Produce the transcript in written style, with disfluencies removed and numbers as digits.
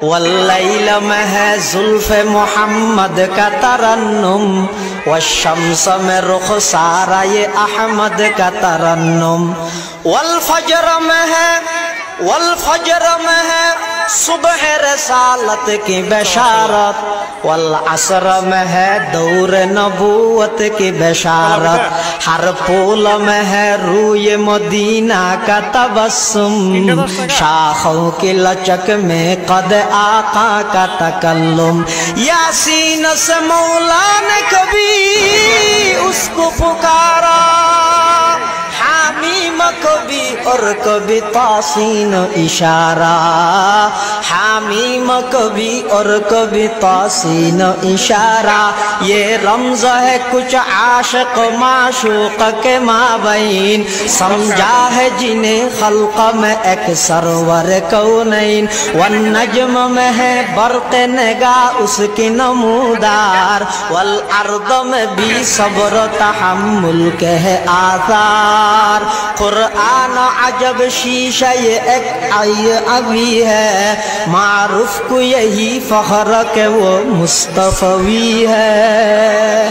واللیل میں ہے زلف محمد کا ترنم، والشمس میں رخسارہ یہ احمد کا ترنم، والفجر میں ہے صبح رسالت کی بشارت، والعصر میں ہے دور نبوت کی بشارت، ہر پھول میں ہے روی مدینہ کا تبسم، شاخوں کی لچک میں قد آقا کا تکلم، یاسین سے مولا نے کبھی اس کو پکارا، حامیم کبھی اور کبھی تاسین اشارہ، حامیم کبھی اور کبھی تاسین اشارہ، یہ رمز ہے کچھ عاشق معشوق کے مابین، سمجھا ہے جنہیں خلق میں ایک سرور کونین، والنجم میں ہے برق نگاہ اس کی نمودار، والارض میں بھی صبر و تحمل کے ہے آثار، قرآن عجب شیشہ یہ ایک ابھی ہے، معروف کو یہی فخر کہ وہ مصطفی ہے۔